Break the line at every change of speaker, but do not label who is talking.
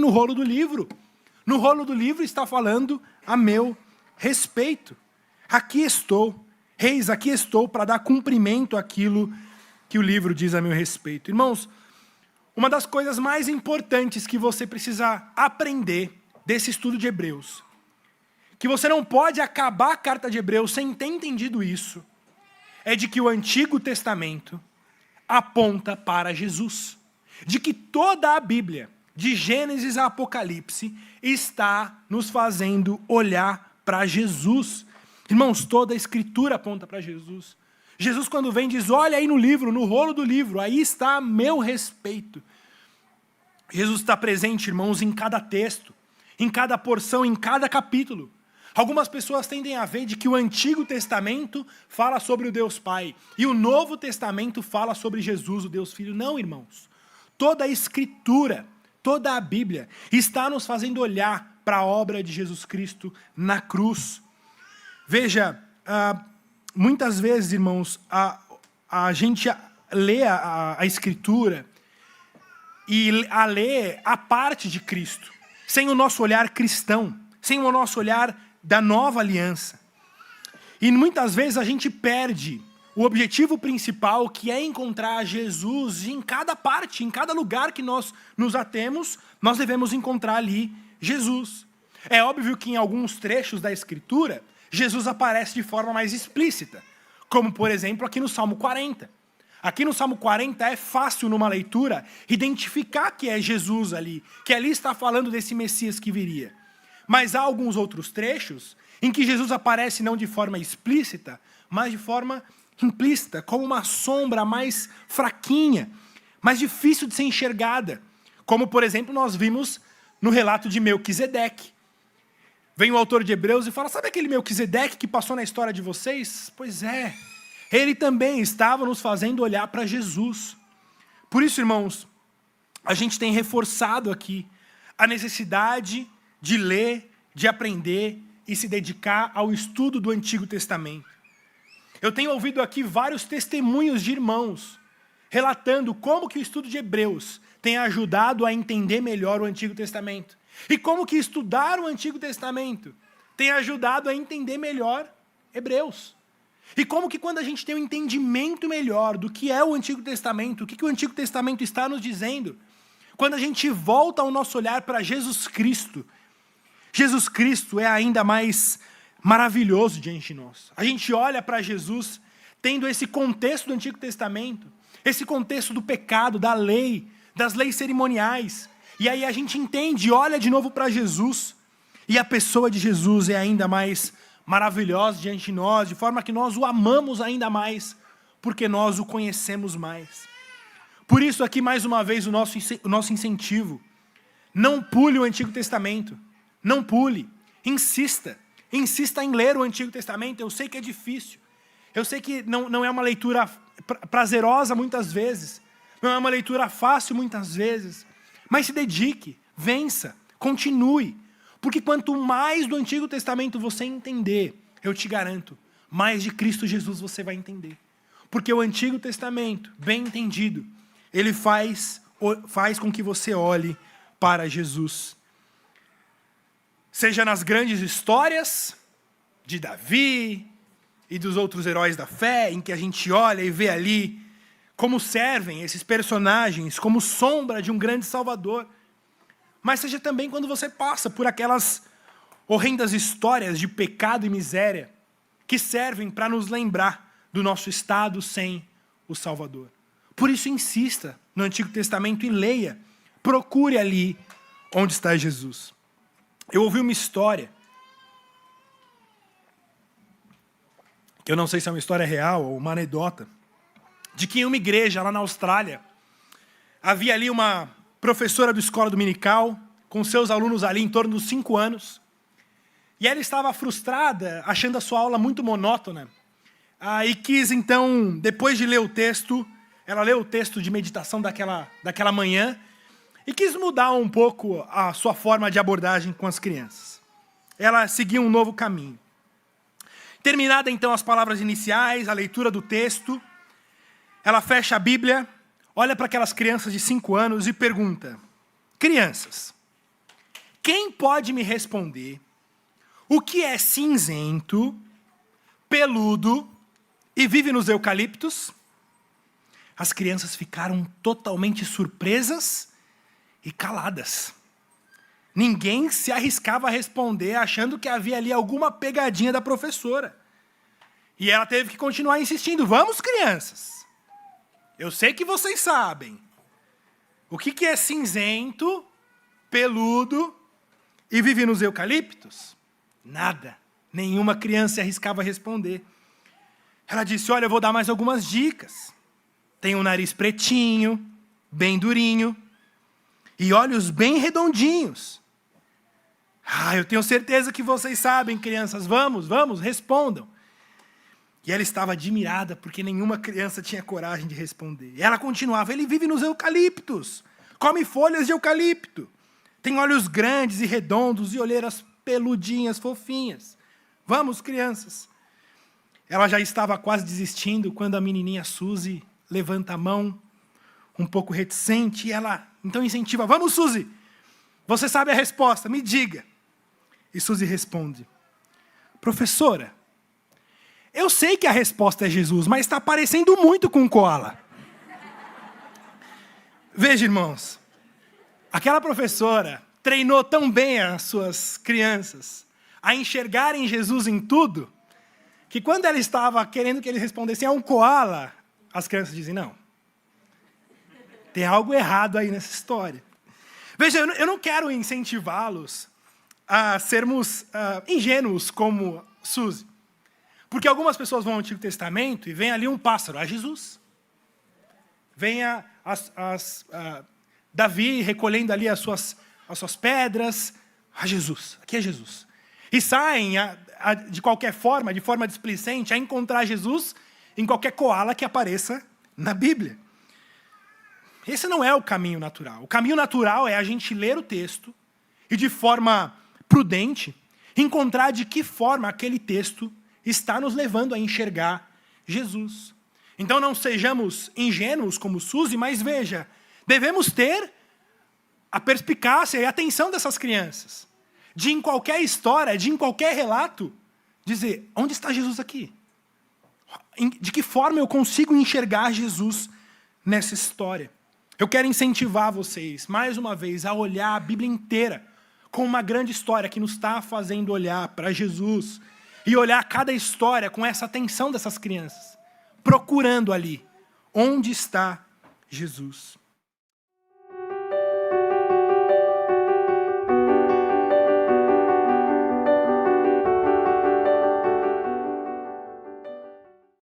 no rolo do livro. No rolo do livro está falando a meu respeito. Aqui estou, reis, aqui estou para dar cumprimento àquilo que o livro diz a meu respeito. Irmãos, uma das coisas mais importantes que você precisa aprender desse estudo de Hebreus, que você não pode acabar a carta de Hebreus sem ter entendido isso, é de que o Antigo Testamento aponta para Jesus. De que toda a Bíblia, de Gênesis a Apocalipse, está nos fazendo olhar para Jesus. Irmãos, toda a Escritura aponta para Jesus. Jesus, quando vem, diz, olha aí no livro, no rolo do livro, aí está a meu respeito. Jesus está presente, irmãos, em cada texto, em cada porção, em cada capítulo. Algumas pessoas tendem a ver de que o Antigo Testamento fala sobre o Deus Pai e o Novo Testamento fala sobre Jesus, o Deus Filho. Não, irmãos. Toda a Escritura, toda a Bíblia está nos fazendo olhar para a obra de Jesus Cristo na cruz. Veja, muitas vezes, irmãos, a gente lê a Escritura e lê a parte de Cristo, sem o nosso olhar cristão, sem o nosso olhar da nova aliança. E muitas vezes a gente perde o objetivo principal, que é encontrar Jesus em cada parte, em cada lugar que nós nos atemos, nós devemos encontrar ali Jesus. É óbvio que em alguns trechos da Escritura, Jesus aparece de forma mais explícita, como por exemplo aqui no Salmo 40. Aqui no Salmo 40 é fácil numa leitura identificar que é Jesus ali, que ali está falando desse Messias que viria. Mas há alguns outros trechos em que Jesus aparece não de forma explícita, mas de forma implícita, como uma sombra mais fraquinha, mais difícil de ser enxergada. Como, por exemplo, nós vimos no relato de Melquisedeque. Vem o autor de Hebreus e fala, sabe aquele Melquisedeque que passou na história de vocês? Pois é, ele também estava nos fazendo olhar para Jesus. Por isso, irmãos, a gente tem reforçado aqui a necessidade de ler, de aprender e se dedicar ao estudo do Antigo Testamento. Eu tenho ouvido aqui vários testemunhos de irmãos relatando como que o estudo de Hebreus tem ajudado a entender melhor o Antigo Testamento. E como que estudar o Antigo Testamento tem ajudado a entender melhor Hebreus. E como que quando a gente tem um entendimento melhor do que é o Antigo Testamento, o que o Antigo Testamento está nos dizendo, quando a gente volta o nosso olhar para Jesus Cristo é ainda mais maravilhoso diante de nós. A gente olha para Jesus tendo esse contexto do Antigo Testamento, esse contexto do pecado, da lei, das leis cerimoniais. E aí a gente entende, olha de novo para Jesus, e a pessoa de Jesus é ainda mais maravilhosa diante de nós, de forma que nós o amamos ainda mais, porque nós o conhecemos mais. Por isso aqui, mais uma vez, o nosso incentivo. Não pule o Antigo Testamento. Não pule. Insista. Insista em ler o Antigo Testamento. Eu sei que é difícil. Eu sei que não é uma leitura prazerosa muitas vezes. Não é uma leitura fácil muitas vezes. Mas se dedique, vença, continue. Porque quanto mais do Antigo Testamento você entender, eu te garanto, mais de Cristo Jesus você vai entender. Porque o Antigo Testamento, bem entendido, ele faz com que você olhe para Jesus. Seja nas grandes histórias de Davi e dos outros heróis da fé, em que a gente olha e vê ali como servem esses personagens, como sombra de um grande Salvador. Mas seja também quando você passa por aquelas horrendas histórias de pecado e miséria que servem para nos lembrar do nosso estado sem o Salvador. Por isso insista no Antigo Testamento e leia, procure ali onde está Jesus. Eu ouvi uma história, que eu não sei se é uma história real ou uma anedota, de que em uma igreja lá na Austrália, havia ali uma professora de escola dominical, com seus alunos ali em torno dos 5 anos, e ela estava frustrada, achando a sua aula muito monótona, e quis então, depois de ler o texto, ela leu o texto de meditação daquela manhã, e quis mudar um pouco a sua forma de abordagem com as crianças. Ela seguiu um novo caminho. Terminada então as palavras iniciais, a leitura do texto, ela fecha a Bíblia, olha para aquelas crianças de 5 anos e pergunta: crianças, Quem pode me responder o que é cinzento, peludo e vive nos eucaliptos? As crianças ficaram totalmente surpresas e caladas. Ninguém se arriscava a responder, achando que havia ali alguma pegadinha da professora. E ela teve que continuar insistindo. Vamos, crianças. Eu sei que vocês sabem. O que é cinzento, peludo e vive nos eucaliptos? Nada. Nenhuma criança se arriscava a responder. Ela disse, olha, eu vou dar mais algumas dicas. Tem um nariz pretinho, bem durinho, e olhos bem redondinhos. Eu tenho certeza que vocês sabem, crianças. Vamos, respondam. E ela estava admirada, porque nenhuma criança tinha coragem de responder. E ela continuava, ele vive nos eucaliptos, come folhas de eucalipto, tem olhos grandes e redondos e olheiras peludinhas, fofinhas. Vamos, crianças. Ela já estava quase desistindo, quando a menininha Suzy levanta a mão, um pouco reticente, e ela então incentiva, vamos, Suzy, você sabe a resposta, me diga. E Suzy responde, professora, eu sei que a resposta é Jesus, mas está parecendo muito com um koala. Veja, irmãos, aquela professora treinou tão bem as suas crianças a enxergarem Jesus em tudo, que quando ela estava querendo que eles respondessem a um koala, as crianças dizem, não, tem algo errado aí nessa história. Veja, eu não quero incentivá-los a sermos ingênuos como Suzy. Porque algumas pessoas vão ao Antigo Testamento e vem ali um pássaro, a Jesus. Vem Davi recolhendo ali as suas pedras, a Jesus, aqui é Jesus. E saem, de qualquer forma, de forma displicente, a encontrar Jesus em qualquer koala que apareça na Bíblia. Esse não é o caminho natural. O caminho natural é a gente ler o texto e, de forma prudente, encontrar de que forma aquele texto está nos levando a enxergar Jesus. Então não sejamos ingênuos como Suzy, mas veja, devemos ter a perspicácia e a atenção dessas crianças. De em qualquer história, de em qualquer relato, dizer, onde está Jesus aqui? De que forma eu consigo enxergar Jesus nessa história? Eu quero incentivar vocês, mais uma vez, a olhar a Bíblia inteira como uma grande história que nos está fazendo olhar para Jesus e olhar cada história com essa atenção dessas crianças, procurando ali onde está Jesus.